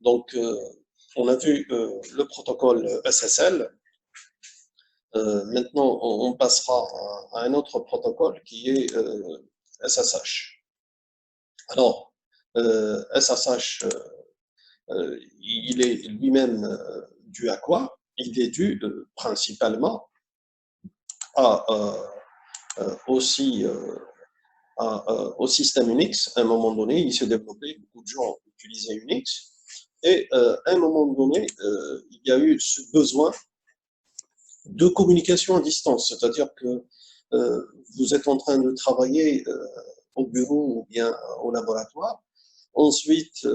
Donc, on a vu le protocole SSL. Maintenant, on passera à un autre protocole qui est SSH. Alors, SSH, il est lui-même dû à quoi? Il est dû principalement à, aussi au système Unix. À un moment donné, il s'est développé, beaucoup de gens utilisaient Unix, et à un moment donné, il y a eu ce besoin de communication à distance, c'est-à-dire que vous êtes en train de travailler au bureau ou bien au laboratoire. Ensuite,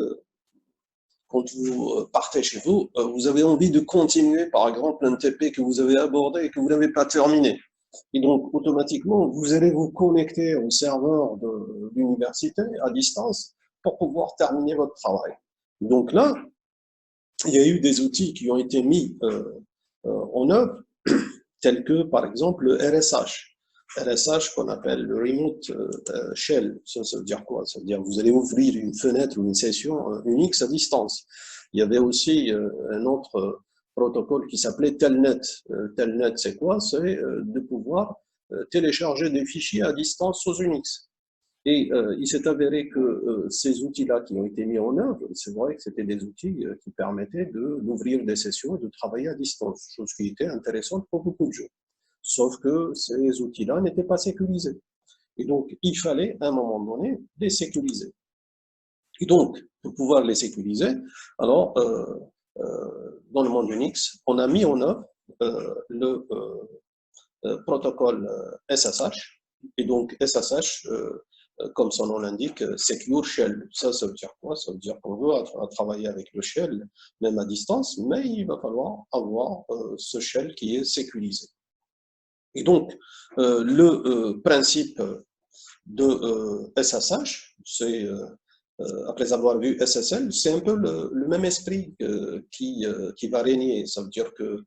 quand vous partez chez vous, vous avez envie de continuer, par exemple, un TP que vous avez abordé et que vous n'avez pas terminé. Et donc, automatiquement, vous allez vous connecter au serveur de l'université à distance pour pouvoir terminer votre travail. Donc là, il y a eu des outils qui ont été mis en œuvre, tels que, par exemple, le RSH. RSH qu'on appelle le Remote Shell. Ça veut dire quoi? Ça veut dire que vous allez ouvrir une fenêtre ou une session Unix à distance. Il y avait aussi un autre protocole qui s'appelait Telnet. Telnet, c'est quoi? C'est de pouvoir télécharger des fichiers à distance sous Unix. Et il s'est avéré que ces outils-là qui ont été mis en œuvre, c'est vrai que c'était des outils qui permettaient d'ouvrir des sessions et de travailler à distance, chose qui était intéressante pour beaucoup de gens. Sauf que ces outils-là n'étaient pas sécurisés. Et donc, il fallait, à un moment donné, les sécuriser. Et donc, pour pouvoir les sécuriser, alors, dans le monde Unix, on a mis en œuvre le protocole SSH. Et donc, SSH, comme son nom l'indique, Secure Shell. Ça veut dire quoi? Ça veut dire qu'on veut travailler avec le shell, même à distance, mais il va falloir avoir ce shell qui est sécurisé. Et donc, le principe de SSH, c'est, après avoir vu SSL, c'est un peu le même esprit qui va régner. Ça veut dire que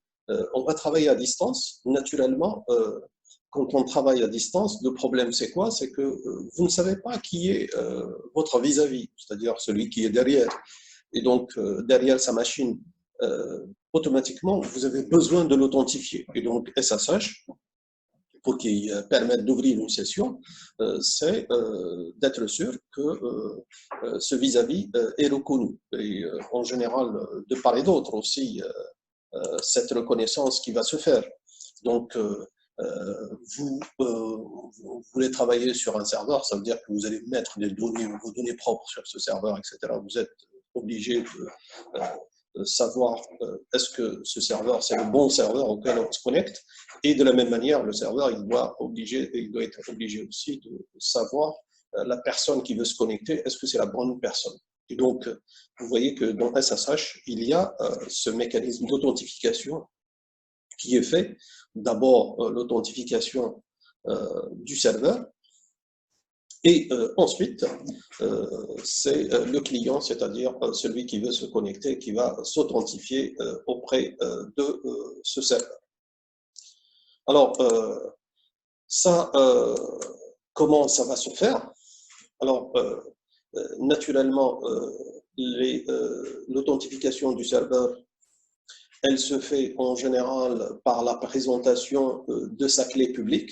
on va travailler à distance. Naturellement, quand on travaille à distance, le problème c'est quoi? C'est que vous ne savez pas qui est votre vis-à-vis, c'est-à-dire celui qui est derrière. Et donc, derrière sa machine, automatiquement, vous avez besoin de l'authentifier. Et donc, SSH, pour qu'il permette d'ouvrir une session, c'est d'être sûr que ce vis-à-vis est reconnu. Et en général, de part et d'autre aussi, cette reconnaissance qui va se faire. Donc, vous voulez travailler sur un serveur, ça veut dire que vous allez mettre des données, vos données propres sur ce serveur, etc. Vous êtes obligé de savoir est-ce que ce serveur, c'est le bon serveur auquel on se connecte. Et de la même manière, le serveur, il doit être obligé aussi de savoir la personne qui veut se connecter, est-ce que c'est la bonne personne. Et donc, vous voyez que dans SSH, il y a ce mécanisme d'authentification qui est fait. D'abord, l'authentification du serveur, et ensuite, c'est le client, c'est-à-dire celui qui veut se connecter, qui va s'authentifier auprès de ce serveur. Alors, ça, comment ça va se faire? Alors, naturellement, l'authentification du serveur, elle se fait en général par la présentation de sa clé publique.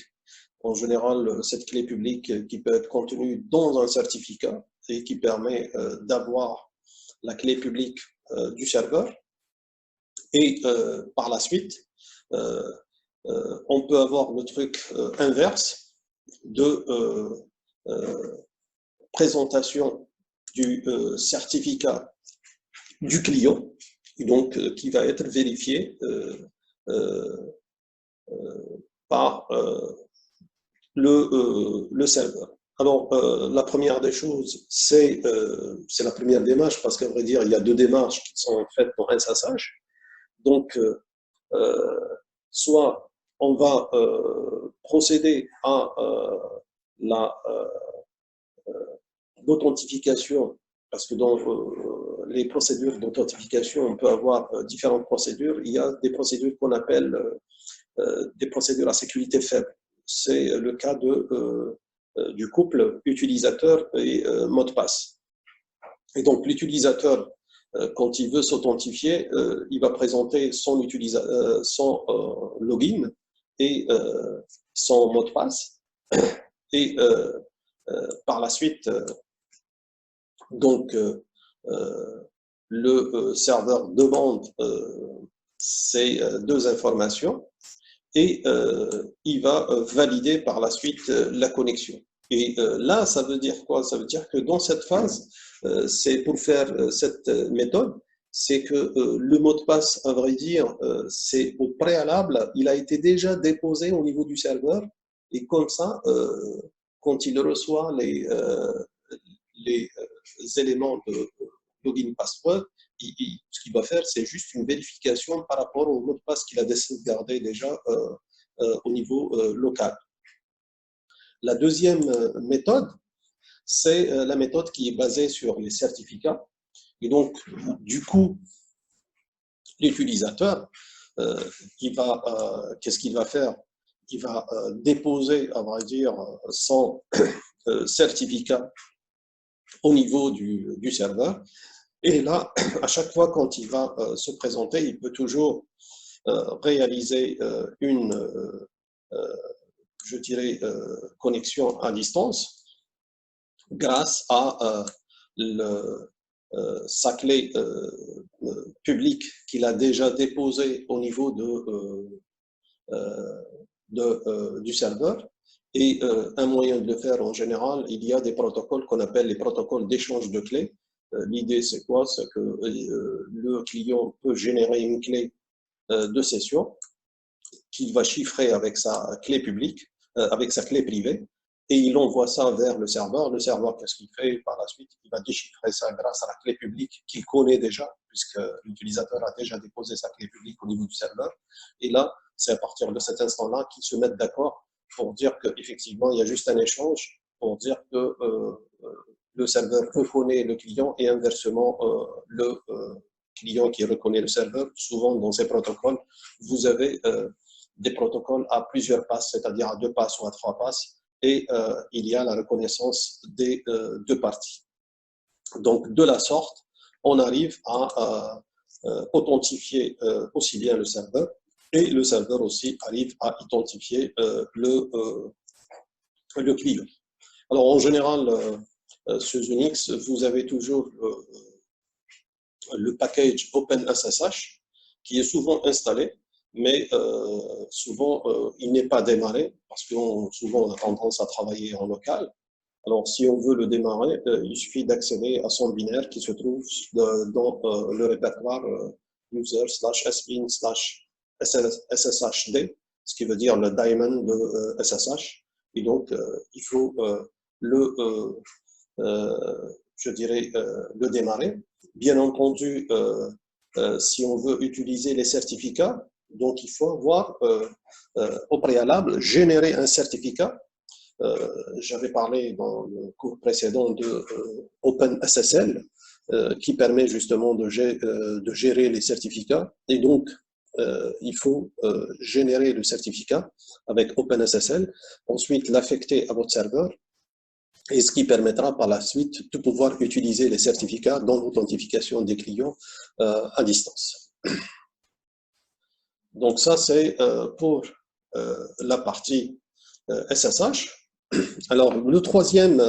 En général, cette clé publique qui peut être contenue dans un certificat et qui permet d'avoir la clé publique du serveur. Et par la suite, on peut avoir le truc inverse de présentation du certificat du client, donc qui va être vérifié par le serveur. Alors, la première des choses, c'est la première démarche, parce qu'à vrai dire, il y a deux démarches qui sont faites pour SSH. Donc, soit on va procéder à l'authentification, parce que dans les procédures d'authentification, on peut avoir différentes procédures. Il y a des procédures qu'on appelle des procédures à sécurité faible. C'est le cas du couple utilisateur et mot de passe. Et donc, l'utilisateur quand il veut s'authentifier, il va présenter son login et son mot de passe. Et par la suite, donc, le serveur demande ces deux informations et il va valider par la suite la connexion. Et là, ça veut dire quoi? Ça veut dire que dans cette phase, c'est pour faire cette méthode, c'est que le mot de passe, à vrai dire, c'est au préalable, il a été déjà déposé au niveau du serveur, et comme ça, quand il reçoit les éléments de login password, ce qu'il va faire, c'est juste une vérification par rapport au mot de passe qu'il a sauvegardé déjà au niveau local. La deuxième méthode, c'est la méthode qui est basée sur les certificats. Et donc, du coup, l'utilisateur, qu'est-ce qu'il va faire? Il va déposer, à vrai dire, son certificat au niveau du serveur. Et là, à chaque fois quand il va se présenter, il peut toujours réaliser une, je dirais, connexion à distance grâce à sa clé publique qu'il a déjà déposée au niveau du serveur. Et un moyen de le faire en général, il y a des protocoles qu'on appelle les protocoles d'échange de clés. L'idée, c'est quoi? C'est que le client peut générer une clé de session qu'il va chiffrer avec sa clé publique, avec sa clé privée, et il envoie ça vers le serveur. Le serveur, qu'est-ce qu'il fait par la suite? Il va déchiffrer ça grâce à la clé publique qu'il connaît déjà, puisque l'utilisateur a déjà déposé sa clé publique au niveau du serveur. Et là, c'est à partir de cet instant-là qu'ils se mettent d'accord pour dire qu'effectivement, il y a juste un échange, pour dire que le serveur reconnaît le client et inversement, le client qui reconnaît le serveur. Souvent, dans ces protocoles, vous avez des protocoles à plusieurs passes, c'est-à-dire à 2 passes ou à 3 passes, et il y a la reconnaissance des deux parties. Donc, de la sorte, on arrive à authentifier aussi bien le serveur, et le serveur aussi arrive à identifier le client. Alors, en général, sur Unix, vous avez toujours le package OpenSSH qui est souvent installé, mais souvent il n'est pas démarré parce que souvent on a tendance à travailler en local. Alors si on veut le démarrer, il suffit d'accéder à son binaire qui se trouve dans le répertoire user/spin/sshd, ce qui veut dire le daemon de SSH. Et donc il faut je dirais, le démarrer. Bien entendu, si on veut utiliser les certificats, donc il faut avoir au préalable générer un certificat. J'avais parlé dans le cours précédent de OpenSSL qui permet justement de gérer les certificats. Et donc, il faut générer le certificat avec OpenSSL, ensuite l'affecter à votre serveur, et ce qui permettra par la suite de pouvoir utiliser les certificats dans l'authentification des clients à distance. Donc ça, c'est pour la partie SSH. Alors, le troisième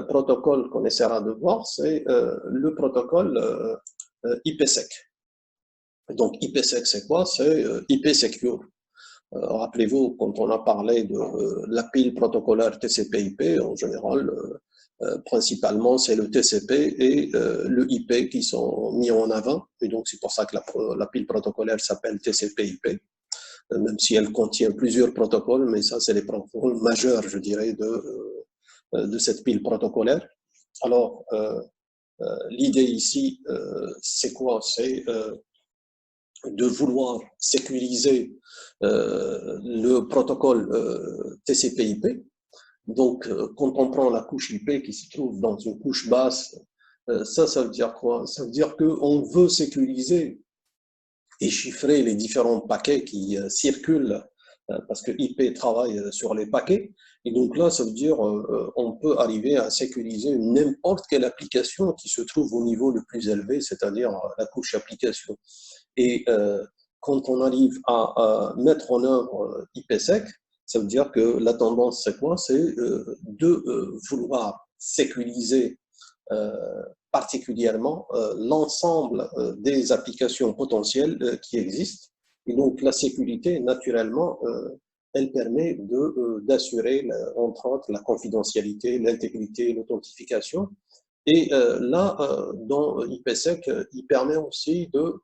protocole qu'on essaiera de voir, c'est le protocole IPsec. Donc, IPsec, c'est quoi? C'est IP Secure. Rappelez-vous, quand on a parlé de la pile protocolaire TCP/IP, en général, principalement, c'est le TCP et le IP qui sont mis en avant. Et donc, c'est pour ça que la pile protocolaire s'appelle TCP/IP, même si elle contient plusieurs protocoles, mais ça, c'est les protocoles majeurs, je dirais, de cette pile protocolaire. Alors, l'idée ici, c'est quoi? C'est de vouloir sécuriser le protocole TCP/IP. Donc, quand on prend la couche IP qui se trouve dans une couche basse, ça veut dire quoi? Ça veut dire qu'on veut sécuriser et chiffrer les différents paquets qui circulent, parce que IP travaille sur les paquets, Et donc là, ça veut dire on peut arriver à sécuriser n'importe quelle application qui se trouve au niveau le plus élevé, c'est-à-dire la couche application. Et quand on arrive à mettre en œuvre IPsec, ça veut dire que la tendance, c'est quoi? C'est de vouloir sécuriser euh, particulièrement l'ensemble des applications potentielles qui existent. Et donc la sécurité, naturellement, elle permet d'assurer, entre autres, la confidentialité, l'intégrité, l'authentification. Et là, dans IPsec, il permet aussi de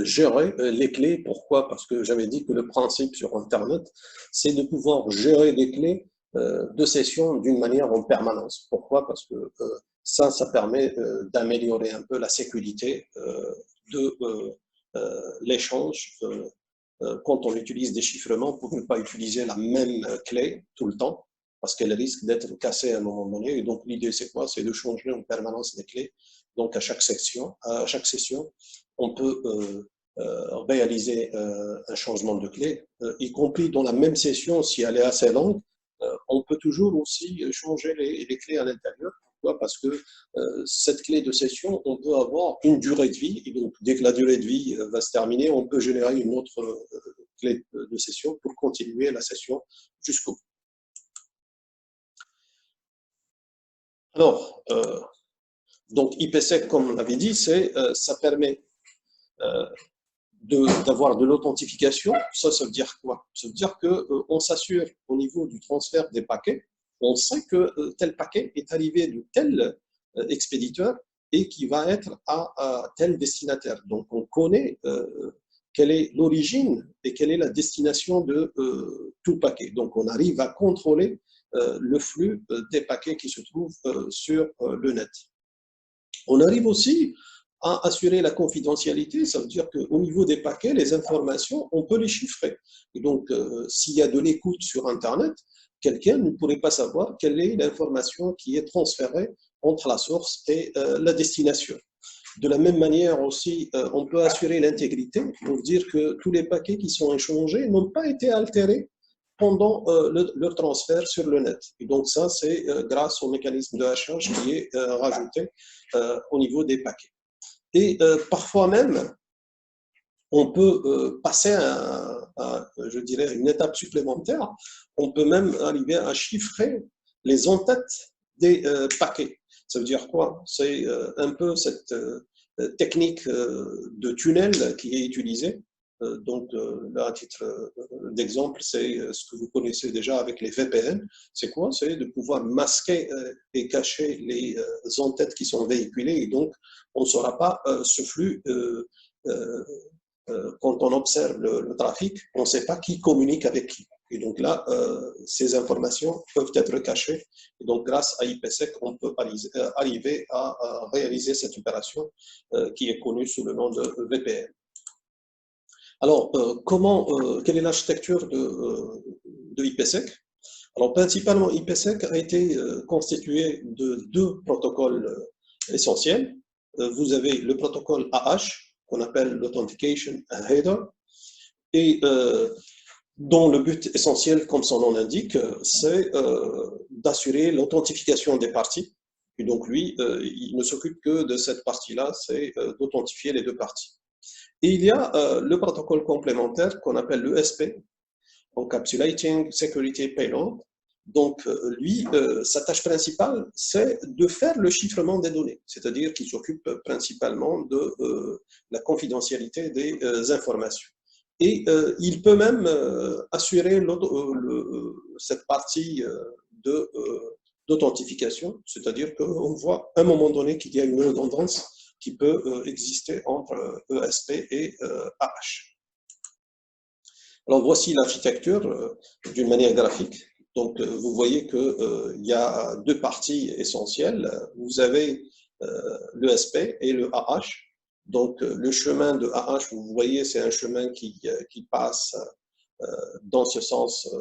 gérer les clés. Pourquoi? Parce que j'avais dit que le principe sur Internet, c'est de pouvoir gérer les clés de session d'une manière en permanence. Pourquoi? Parce que ça permet d'améliorer un peu la sécurité de l'échange quand on utilise des chiffrements pour ne pas utiliser la même clé tout le temps, parce qu'elle risque d'être cassée à un moment donné. Et donc l'idée, c'est quoi? C'est de changer en permanence les clés. Donc à chaque session, on peut réaliser un changement de clé, y compris dans la même session, si elle est assez longue, on peut toujours aussi changer les clés à l'intérieur. Pourquoi? Parce que cette clé de session, on peut avoir une durée de vie, et donc dès que la durée de vie va se terminer, on peut générer une autre clé de session pour continuer la session jusqu'au bout. Alors, donc IPsec, comme on l'avait dit, ça permet d'avoir de l'authentification. Ça veut dire quoi? Ça veut dire qu'on s'assure au niveau du transfert des paquets, on sait que tel paquet est arrivé de tel expéditeur et qui va être à tel destinataire. Donc on connaît quelle est l'origine et quelle est la destination de tout paquet. Donc on arrive à contrôler le flux des paquets qui se trouvent sur le net. On arrive aussi à assurer la confidentialité, ça veut dire qu'au niveau des paquets, les informations, on peut les chiffrer. Et donc, s'il y a de l'écoute sur Internet, quelqu'un ne pourrait pas savoir quelle est l'information qui est transférée entre la source et la destination. De la même manière aussi, on peut assurer l'intégrité pour dire que tous les paquets qui sont échangés n'ont pas été altérés pendant leur transfert sur le net. Et donc ça, c'est grâce au mécanisme de hachage qui est rajouté au niveau des paquets. Et parfois même, on peut passer je dirais, une étape supplémentaire. On peut même arriver à chiffrer les en-têtes des paquets. Ça veut dire quoi? C'est un peu cette technique de tunnel qui est utilisée. Donc, là, à titre d'exemple, c'est ce que vous connaissez déjà avec les VPN. C'est quoi? C'est de pouvoir masquer et cacher les en-têtes qui sont véhiculées. Et donc, on ne saura pas ce flux. Quand on observe le trafic, on ne sait pas qui communique avec qui. Et donc là, ces informations peuvent être cachées. Et donc, grâce à IPsec, on peut arriver à réaliser cette opération qui est connue sous le nom de VPN. Alors, quelle est l'architecture de IPsec? Alors, principalement, IPsec a été constitué de deux protocoles essentiels. Vous avez le protocole AH, qu'on appelle l'Authentication Header, et dont le but essentiel, comme son nom l'indique, c'est d'assurer l'authentification des parties. Et donc, lui, il ne s'occupe que de cette partie-là, c'est d'authentifier les deux parties. Et il y a le protocole complémentaire qu'on appelle l'ESP, Encapsulating Security Payload. Donc, lui, sa tâche principale, c'est de faire le chiffrement des données, c'est-à-dire qu'il s'occupe principalement de la confidentialité des informations. Et il peut même assurer cette partie d'authentification, c'est-à-dire qu'on voit à un moment donné qu'il y a une redondance qui peut exister entre ESP et AH. Alors voici l'architecture d'une manière graphique. Donc vous voyez qu'il y a deux parties essentielles. Vous avez l'ESP et le AH. Donc le chemin de AH, vous voyez, c'est un chemin qui passe dans ce sens.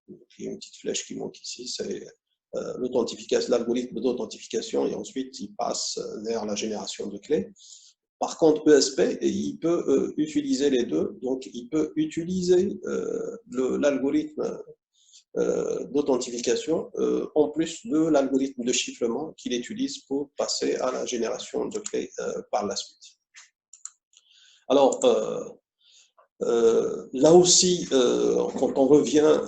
Il y a une petite flèche qui monte ici, c'est l'algorithme d'authentification, et ensuite il passe vers la génération de clés. Par contre, ESP, il peut utiliser les deux, donc il peut utiliser l'algorithme d'authentification en plus de l'algorithme de chiffrement qu'il utilise pour passer à la génération de clés par la suite. Alors, là aussi, quand on revient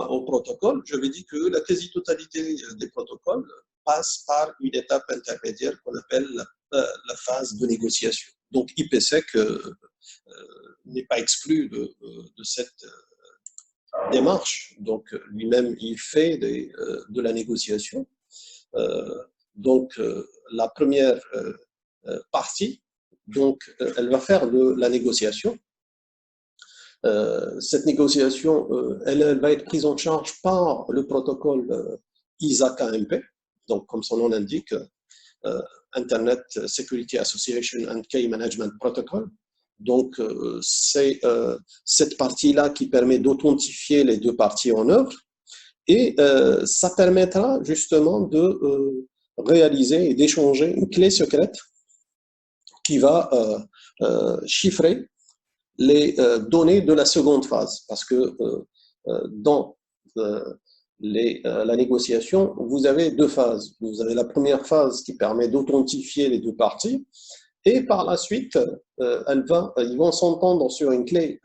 au protocole, je vais dire que la quasi-totalité des protocoles passe par une étape intermédiaire qu'on appelle la phase de négociation. Donc, IPsec n'est pas exclu de cette démarche. Donc, lui-même, il fait de la négociation. Donc, la première partie, donc, elle va faire de la négociation. Cette négociation, elle va être prise en charge par le protocole ISA-KMP, donc comme son nom l'indique, Internet Security Association and Key Management Protocol. Donc, c'est cette partie-là qui permet d'authentifier les deux parties en œuvre et ça permettra justement de réaliser et d'échanger une clé secrète qui va chiffrer les données de la seconde phase, parce que dans la négociation, vous avez deux phases. Vous avez la première phase qui permet d'authentifier les deux parties, et par la suite, ils vont s'entendre sur une clé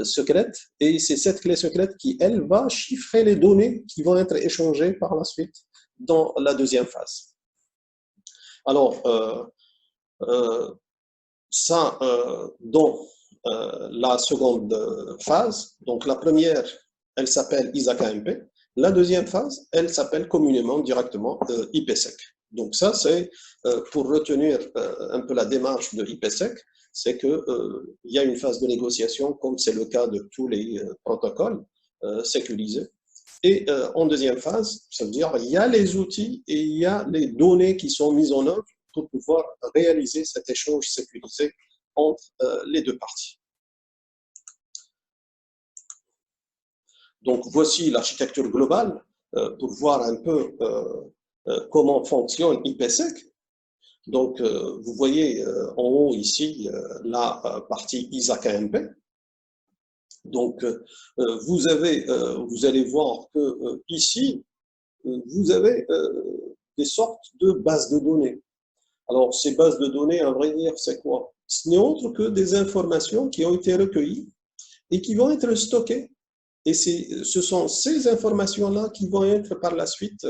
secrète, et c'est cette clé secrète qui, elle, va chiffrer les données qui vont être échangées par la suite dans la deuxième phase. Alors, ça, dans la seconde phase, donc la première, elle s'appelle ISA-KMP. La deuxième phase, elle s'appelle communément directement IPsec. Donc ça, c'est pour retenir un peu la démarche de IPsec, c'est qu'il y a une phase de négociation, comme c'est le cas de tous les protocoles sécurisés. Et en deuxième phase, ça veut dire il y a les outils et il y a les données qui sont mises en œuvre pour pouvoir réaliser cet échange sécurisé entre les deux parties. Donc, voici l'architecture globale pour voir un peu comment fonctionne IPsec. Donc, vous voyez en haut ici la partie ISA-KMP. Donc, vous allez voir que ici, vous avez des sortes de bases de données. Alors, ces bases de données, à vrai dire, c'est quoi? Ce n'est autre que des informations qui ont été recueillies et qui vont être stockées. Et ce sont ces informations-là qui vont être par la suite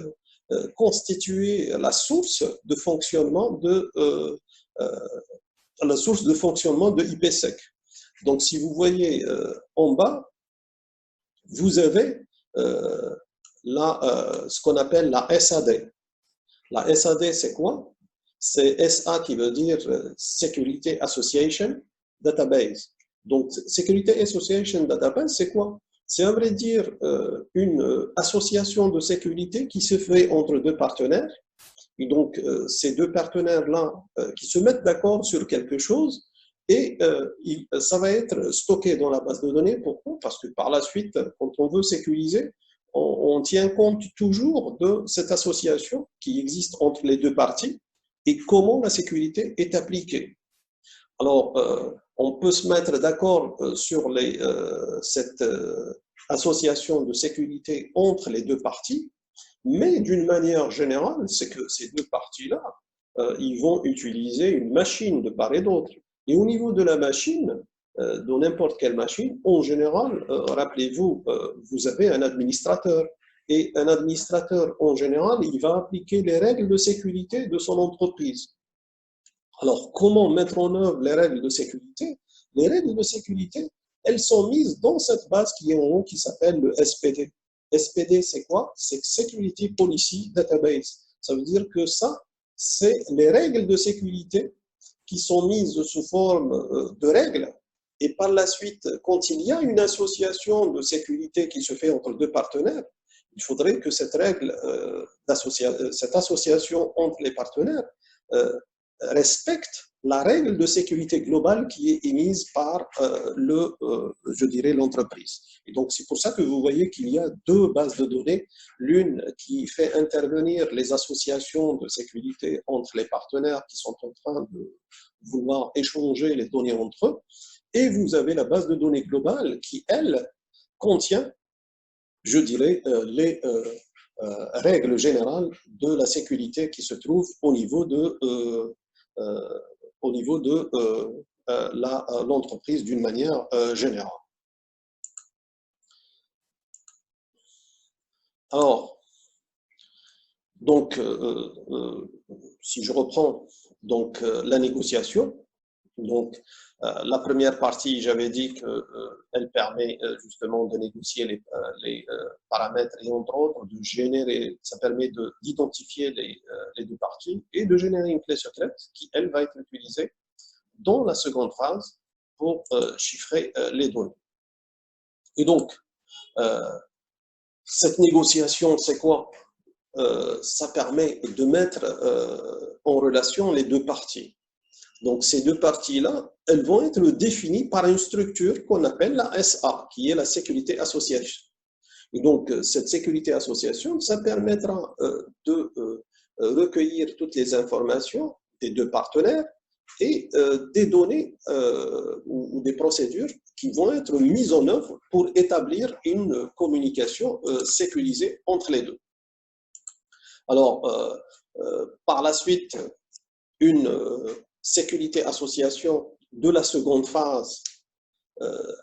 constituer la source de fonctionnement de IPsec. Donc, si vous voyez en bas, vous avez ce qu'on appelle la SAD. La SAD, c'est quoi? C'est SA qui veut dire Security Association Database. Donc, Security Association Database, c'est quoi? C'est à vrai dire une association de sécurité qui se fait entre deux partenaires. Et donc, ces deux partenaires-là qui se mettent d'accord sur quelque chose et ça va être stocké dans la base de données. Pourquoi? Parce que par la suite, quand on veut sécuriser, on tient compte toujours de cette association qui existe entre les deux parties et comment la sécurité est appliquée. Alors, on peut se mettre d'accord sur cette association de sécurité entre les deux parties, mais d'une manière générale, c'est que ces deux parties-là, ils vont utiliser une machine de part et d'autre. Et au niveau de la machine, dans n'importe quelle machine, en général, rappelez-vous, vous avez un administrateur. Et un administrateur, en général, il va appliquer les règles de sécurité de son entreprise. Alors, comment mettre en œuvre les règles de sécurité? Les règles de sécurité, elles sont mises dans cette base qui est en haut, qui s'appelle le SPD. SPD, c'est quoi? C'est Security Policy Database. Ça veut dire que ça, c'est les règles de sécurité qui sont mises sous forme de règles. Et par la suite, quand il y a une association de sécurité qui se fait entre deux partenaires, il faudrait que cette règle, cette association entre les partenaires respecte la règle de sécurité globale qui est émise par je dirais, l'entreprise. Et donc, c'est pour ça que vous voyez qu'il y a deux bases de données, l'une qui fait intervenir les associations de sécurité entre les partenaires qui sont en train de vouloir échanger les données entre eux, et vous avez la base de données globale qui, elle, contient je dirais, les règles générales de la sécurité qui se trouvent au niveau de l'entreprise d'une manière générale. Alors, donc, si je reprends donc, la négociation, donc, la première partie, j'avais dit qu'elle permet justement de négocier les paramètres et entre autres de générer, ça permet d'identifier les deux parties et de générer une clé secrète qui, elle, va être utilisée dans la seconde phase pour chiffrer les données. Et donc, cette négociation, c'est quoi? Ça permet de mettre en relation les deux parties. Donc, ces deux parties-là, elles vont être définies par une structure qu'on appelle la SA, qui est la sécurité association. Et donc, cette sécurité association, ça permettra de recueillir toutes les informations des deux partenaires et des données ou des procédures qui vont être mises en œuvre pour établir une communication sécurisée entre les deux. Alors, par la suite, une sécurité association de la seconde phase,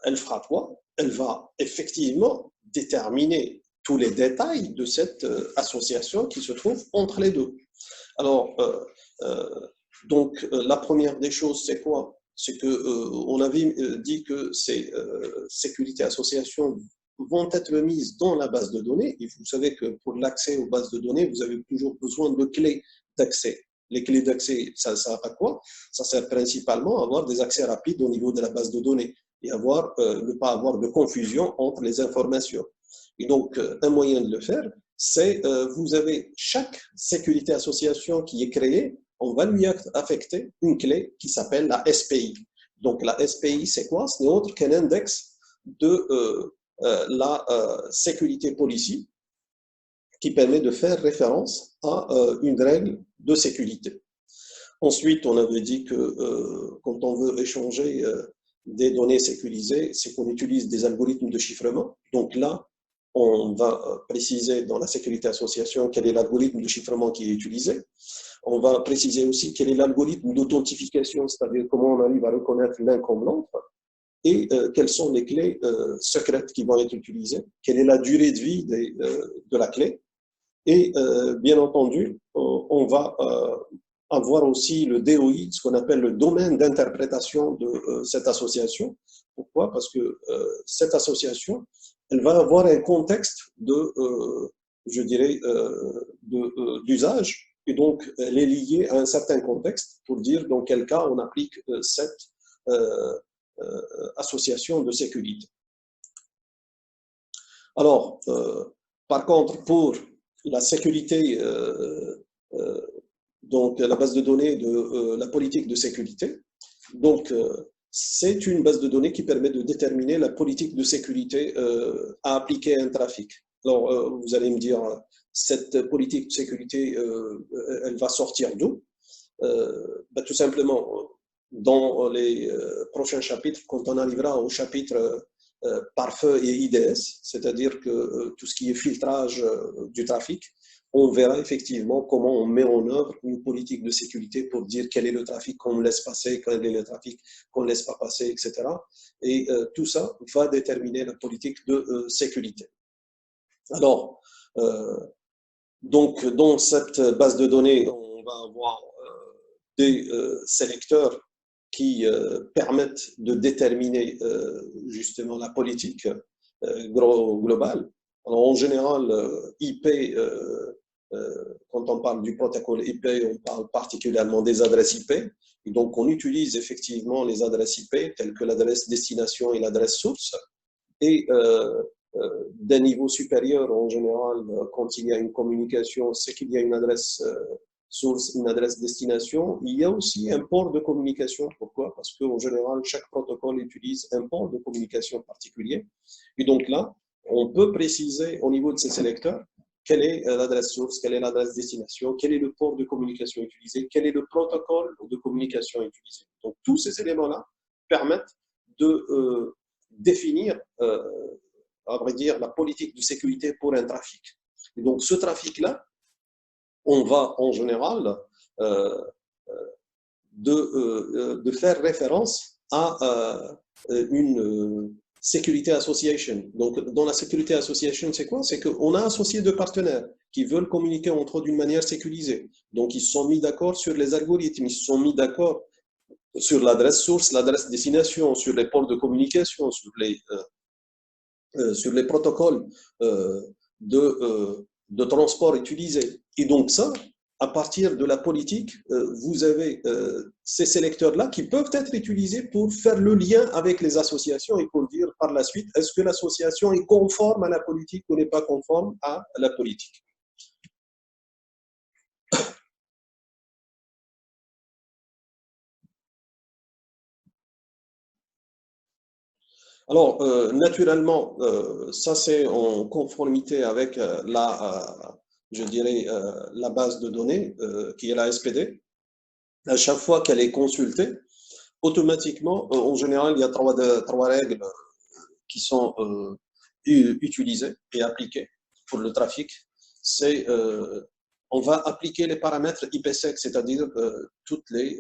elle fera quoi? Elle va effectivement déterminer tous les détails de cette association qui se trouve entre les deux. Alors, donc, la première des choses, c'est quoi? C'est qu'on avait dit que ces sécurités associations vont être mises dans la base de données. Et vous savez que pour l'accès aux bases de données, vous avez toujours besoin de clés d'accès. Les clés d'accès, ça sert à quoi? Ça sert principalement à avoir des accès rapides au niveau de la base de données et ne pas avoir de confusion entre les informations. Et donc, un moyen de le faire, c'est vous avez chaque sécurité association qui est créée, on va lui affecter une clé qui s'appelle la SPI. Donc, la SPI, c'est quoi? Ce n'est autre qu'un index de la sécurité policy qui permet de faire référence à une règle de sécurité. Ensuite, on avait dit que quand on veut échanger des données sécurisées, c'est qu'on utilise des algorithmes de chiffrement. Donc là, on va préciser dans la sécurité association quel est l'algorithme de chiffrement qui est utilisé. On va préciser aussi quel est l'algorithme d'authentification, c'est-à-dire comment on arrive à reconnaître l'un comme l'autre, et quelles sont les clés secrètes qui vont être utilisées, quelle est la durée de vie de la clé. Et bien entendu, on va avoir aussi le DOI, ce qu'on appelle le domaine d'interprétation de cette association. Pourquoi? Parce que cette association, elle va avoir un contexte je dirais, d'usage, et donc elle est liée à un certain contexte pour dire dans quel cas on applique cette association de sécurité. Alors, par contre, pour la sécurité, donc la base de données de la politique de sécurité, donc c'est une base de données qui permet de déterminer la politique de sécurité à appliquer à un trafic. Alors, vous allez me dire, cette politique de sécurité, elle va sortir d'où? Tout simplement, dans les prochains chapitres, quand on arrivera au chapitre pare-feu et IDS, c'est-à-dire que tout ce qui est filtrage du trafic, on verra effectivement comment on met en œuvre une politique de sécurité pour dire quel est le trafic qu'on laisse passer, quel est le trafic qu'on ne laisse pas passer, etc. Et tout ça va déterminer la politique de sécurité. Alors, donc, dans cette base de données, on va avoir des sélecteurs qui permettent de déterminer justement la politique globale. Alors, en général, IP, quand on parle du protocole IP, on parle particulièrement des adresses IP. Et donc, on utilise effectivement les adresses IP telles que l'adresse destination et l'adresse source. Et d'un niveau supérieur, en général, quand il y a une communication, c'est qu'il y a une adresse source, une adresse destination. Il y a aussi un port de communication. Pourquoi? Parce qu'en général, chaque protocole utilise un port de communication particulier. Et donc là, on peut préciser au niveau de ces sélecteurs quelle est l'adresse source, quelle est l'adresse destination, quel est le port de communication utilisé, quel est le protocole de communication utilisé. Donc tous ces éléments-là permettent de définir à vrai dire, la politique de sécurité pour un trafic. Et donc, ce trafic-là, on va en général de faire référence à une Security Association. Donc, dans la Security Association, c'est quoi? C'est qu'on a associé deux partenaires qui veulent communiquer entre eux d'une manière sécurisée. Donc, ils se sont mis d'accord sur les algorithmes, ils se sont mis d'accord sur l'adresse source, l'adresse destination, sur les ports de communication, sur les protocoles de transport utilisés. Et donc ça, à partir de la politique, vous avez ces sélecteurs-là qui peuvent être utilisés pour faire le lien avec les associations et pour dire par la suite, est-ce que l'association est conforme à la politique ou n'est pas conforme à la politique. Alors, naturellement, ça c'est en conformité avec je dirais, la base de données qui est la SPD. À chaque fois qu'elle est consultée, automatiquement, en général, il y a trois règles qui sont utilisées et appliquées pour le trafic. C'est on va appliquer les paramètres IPsec, c'est-à-dire toutes les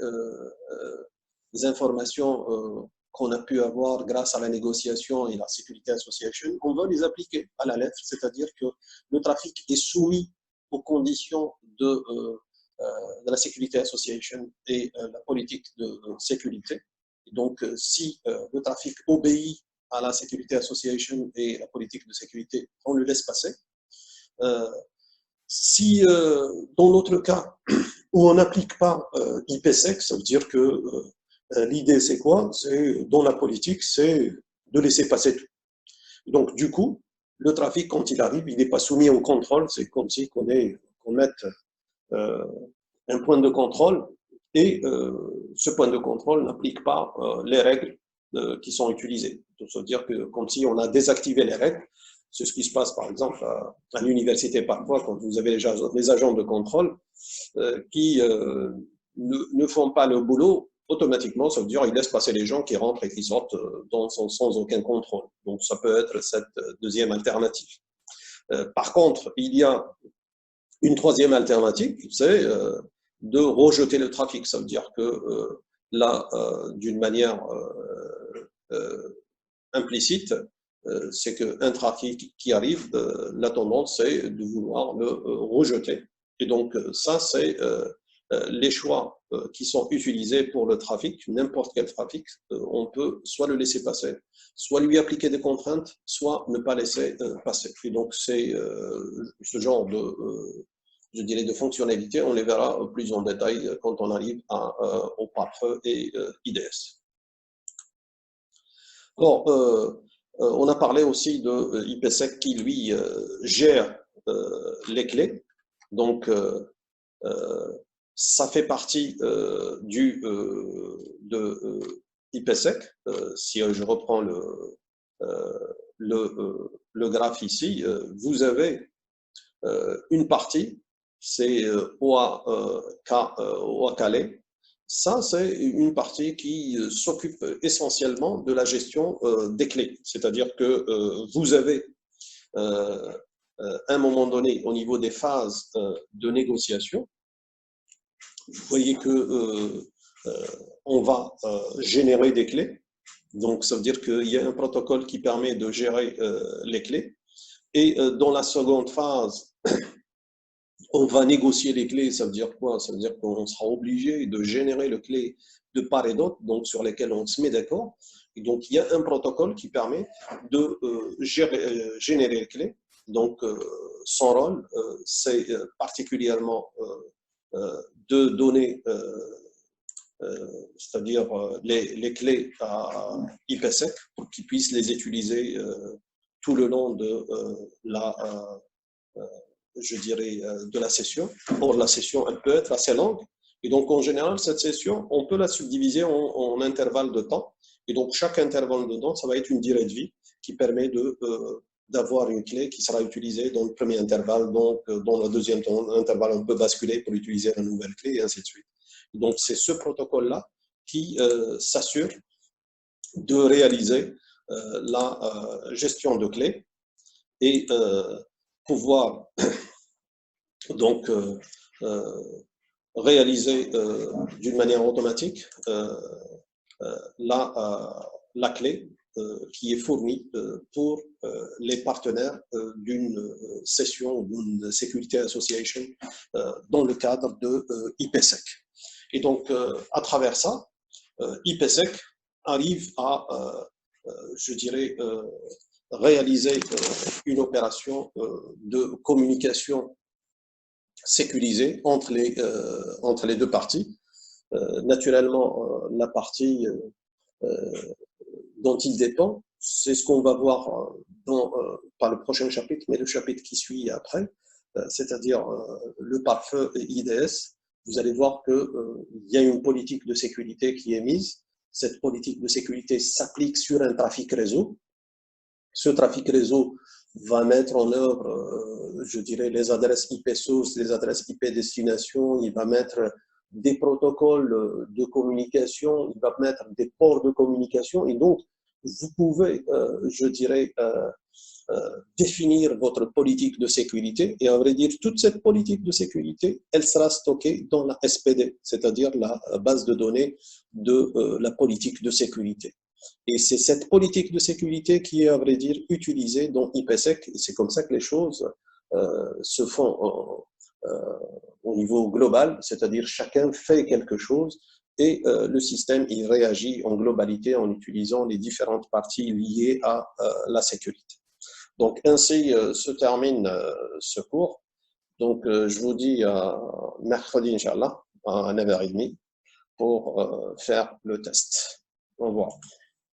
informations qu'on a pu avoir grâce à la négociation et la Security Association, on va les appliquer à la lettre, c'est-à-dire que le trafic est soumis aux conditions de la Security Association et la politique de sécurité. Donc, si le trafic obéit à la Security Association et la politique de sécurité, on le laisse passer. Si dans l'autre cas où on n'applique pas IPsec, ça veut dire que l'idée c'est quoi? C'est dans la politique, c'est de laisser passer tout. Donc du coup, le trafic quand il arrive, il n'est pas soumis au contrôle. C'est comme si qu'on mette un point de contrôle et ce point de contrôle n'applique pas les règles qui sont utilisées. Donc, ça veut dire que comme si on a désactivé les règles. C'est ce qui se passe, par exemple, à l'université parfois, quand vous avez les agents de contrôle qui ne font pas le boulot, automatiquement, ça veut dire qu'ils laissent passer les gens qui rentrent et qui sortent sans aucun contrôle. Donc, ça peut être cette deuxième alternative. Par contre, il y a une troisième alternative, c'est de rejeter le trafic. Ça veut dire que là, d'une manière implicite, c'est qu'un trafic qui arrive, la tendance, c'est de vouloir le rejeter. Et donc, ça, c'est les choix qui sont utilisés pour le trafic, n'importe quel trafic, on peut soit le laisser passer, soit lui appliquer des contraintes, soit ne pas laisser passer. Et donc, c'est ce genre je dirais, de fonctionnalités, on les verra plus en détail quand on arrive au pare-feu et IDS. Alors, on a parlé aussi de IPsec qui, lui, gère les clés. Donc, ça fait partie de IPsec. Si je reprends le graphe ici, vous avez une partie, c'est OA Calais. Ça, c'est une partie qui s'occupe essentiellement de la gestion des clés. C'est-à-dire que vous avez, à un moment donné, au niveau des phases de négociation, vous voyez que on va générer des clés. Donc, ça veut dire qu'il y a un protocole qui permet de gérer les clés. Et dans la seconde phase, on va négocier les clés. Ça veut dire quoi? Ça veut dire qu'on sera obligé de générer les clés de part et d'autre, donc sur lesquelles on se met d'accord. Et donc, il y a un protocole qui permet de générer les clés. Donc, son rôle, c'est particulièrement de donner, c'est-à-dire les clés à IPsec pour qu'ils puissent les utiliser tout le long de je dirais, de la session. Or, la session, elle peut être assez longue. Et donc, en général, cette session, on peut la subdiviser en intervalles de temps. Et donc, chaque intervalle de temps, ça va être une durée de vie qui permet d'avoir une clé qui sera utilisée dans le premier intervalle. Donc, dans le deuxième intervalle, on peut basculer pour utiliser une nouvelle clé et ainsi de suite. Et donc, c'est ce protocole-là qui s'assure de réaliser la gestion de clés. et pouvoir donc réaliser d'une manière automatique la clé qui est fournie pour les partenaires d'une session ou d'une Security Association dans le cadre de IPsec. Et donc, à travers ça, IPsec arrive à, je dirais, réaliser une opération de communication sécurisée entre les deux parties. Naturellement, la partie dont il dépend, c'est ce qu'on va voir par le prochain chapitre, mais le chapitre qui suit après, c'est-à-dire le pare-feu et IDS. Vous allez voir qu'il y a une politique de sécurité qui est mise. Cette politique de sécurité s'applique sur un trafic réseau. Ce trafic réseau va mettre en œuvre, je dirais, les adresses IP source, les adresses IP destination, il va mettre des protocoles de communication, il va mettre des ports de communication, et donc vous pouvez, je dirais, définir votre politique de sécurité, et à vrai dire, toute cette politique de sécurité, elle sera stockée dans la SPD, c'est-à-dire la base de données de la politique de sécurité. Et c'est cette politique de sécurité qui est, à vrai dire, utilisée dans IPsec. Et c'est comme ça que les choses se font au niveau global, c'est-à-dire chacun fait quelque chose et le système il réagit en globalité en utilisant les différentes parties liées à la sécurité. Donc ainsi se termine ce cours. Donc je vous dis mercredi, Inch'Allah, à 9h30 pour faire le test. Au revoir.